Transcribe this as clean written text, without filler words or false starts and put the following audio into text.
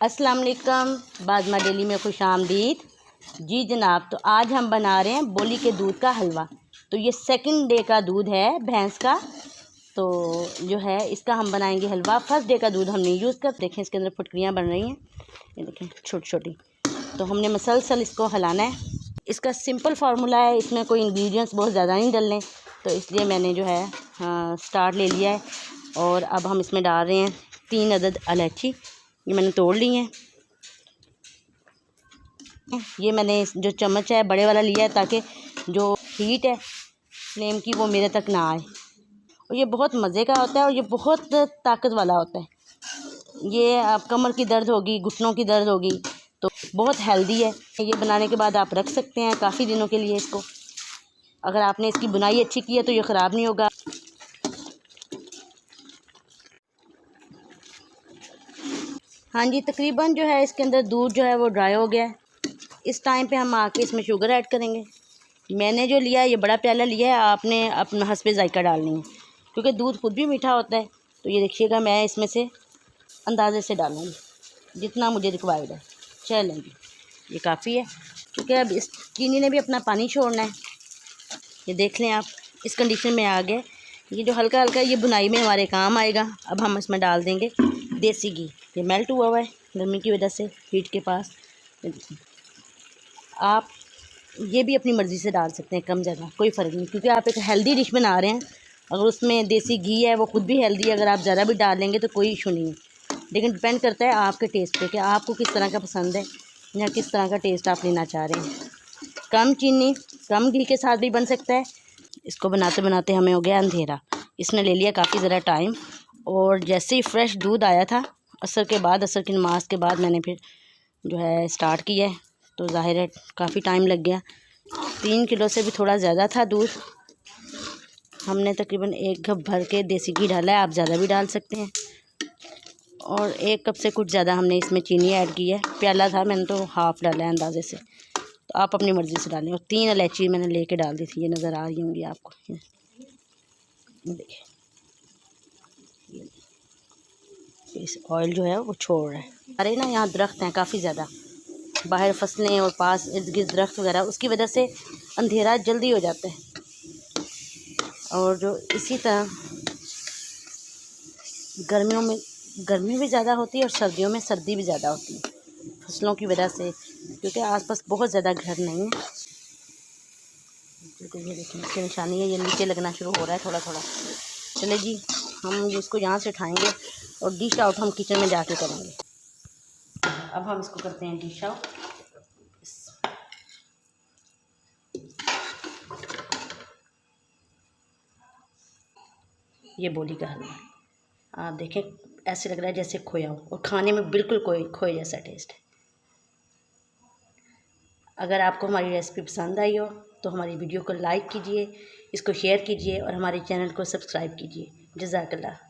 अस्सलाम वालेकुम, बाज़मा डेली में खुश आमदीद। जी जनाब, तो आज हम बना रहे हैं बोली के दूध का हलवा। तो ये सेकंड डे का दूध है भैंस का, तो जो है इसका हम बनाएंगे हलवा। फर्स्ट डे का दूध हमने यूज़ कर, देखें इसके अंदर फुटकरियाँ बन रही हैं, ये देखें छोटी छोटी। तो हमने मसलसल इसको हलाना है। इसका सिंपल फार्मूला है, इसमें कोई इंग्रेडिएंट्स बहुत ज़्यादा नहीं डलने, तो इसलिए मैंने जो है स्टार्ट ले लिया है। और अब हम इसमें डाल रहे हैं 3 अदद इलायची, ये मैंने तोड़ ली हैं। ये मैंने जो चम्मच है बड़े वाला लिया है, ताकि जो हीट है फ्लेम की वो मेरे तक ना आए। और ये बहुत मज़े का होता है और ये बहुत ताकत वाला होता है। ये आप कमर की दर्द होगी, घुटनों की दर्द होगी, तो बहुत हेल्दी है। ये बनाने के बाद आप रख सकते हैं काफ़ी दिनों के लिए इसको। अगर आपने इसकी बुनाई अच्छी की है तो ये ख़राब नहीं होगा। हाँ जी, तकरीबन जो है इसके अंदर दूध जो है वो ड्राई हो गया है। इस टाइम पे हम आके इसमें शुगर ऐड करेंगे। मैंने जो लिया है ये बड़ा प्याला लिया है, आपने अपना हस्बे ज़ायका डालनी है, क्योंकि दूध खुद भी मीठा होता है। तो ये देखिएगा, मैं इसमें से अंदाज़े से डालूँगी जितना मुझे रिक्वायर्ड है। चलेंगे, ये काफ़ी है, क्योंकि अब इस चीनी ने भी अपना पानी छोड़ना है। ये देख लें आप, इस कंडीशन में आ गए। ये जो हल्का हल्का ये बुनाई में हमारे काम आएगा। अब हम इसमें डाल देंगे देसी घी। ये मेल्ट हुआ हुआ है गर्मी की वजह से, हीट के पास। आप ये भी अपनी मर्ज़ी से डाल सकते हैं, कम ज़्यादा कोई फ़र्क नहीं, क्योंकि आप एक हेल्दी डिश बना रहे हैं। अगर उसमें देसी घी है वो खुद भी हेल्दी है, अगर आप ज़्यादा भी डाल लेंगे तो कोई इशू नहीं है। लेकिन डिपेंड करता है आपके टेस्ट पे कि आपको किस तरह का पसंद है या किस तरह का टेस्ट आप लेना चाह रहे हैं। कम चीनी कम घी के साथ भी बन सकता है। इसको बनाते बनाते हमें हो गया अंधेरा। इसने ले लिया काफ़ी ज़रा टाइम। और जैसे ही फ्रेश दूध आया था, असर के बाद, असर की नमाज के बाद मैंने फिर जो है स्टार्ट किया है, तो ज़ाहिर है काफ़ी टाइम लग गया। 3 किलो से भी थोड़ा ज़्यादा था दूध। हमने तकरीबन 1 कप भर के देसी घी डाला है, आप ज़्यादा भी डाल सकते हैं। और 1 कप से कुछ ज़्यादा हमने इसमें चीनी ऐड की है। प्याला था, मैंने तो हाफ़ डाला है अंदाज़े से, तो आप अपनी मर्ज़ी से डालें। और 3 इलायची मैंने लेके डाल दी थी, ये नज़र आ रही होंगी आपको। देखिए इस ऑयल जो है वो छोड़ रहा है। अरे ना, यहाँ दरख्त हैं काफ़ी ज़्यादा, बाहर फसलें और पास इर्द गिर्द दरख्त वगैरह, उसकी वजह से अंधेरा जल्दी हो जाता है। और जो इसी तरह गर्मियों में गर्मी भी ज़्यादा होती है और सर्दियों में सर्दी भी ज़्यादा होती है, फसलों की वजह से, क्योंकि आसपास बहुत ज़्यादा घर नहीं है। बिल्कुल, ये देखिए इसकी निशानी है, ये नीचे लगना शुरू हो रहा है थोड़ा थोड़ा। चले जी, हम इसको यहाँ से उठाएंगे और डिश आउट हम किचन में जाके करेंगे। अब हम इसको करते हैं डिश आउट। ये बोली का हलवा आप देखें, ऐसे लग रहा है जैसे खोया हो, और खाने में बिल्कुल कोई खोए जैसा टेस्ट है। अगर आपको हमारी रेसिपी पसंद आई हो तो हमारी वीडियो को लाइक कीजिए, इसको शेयर कीजिए और हमारे चैनल को सब्सक्राइब कीजिए। जज़ाकल्लाह।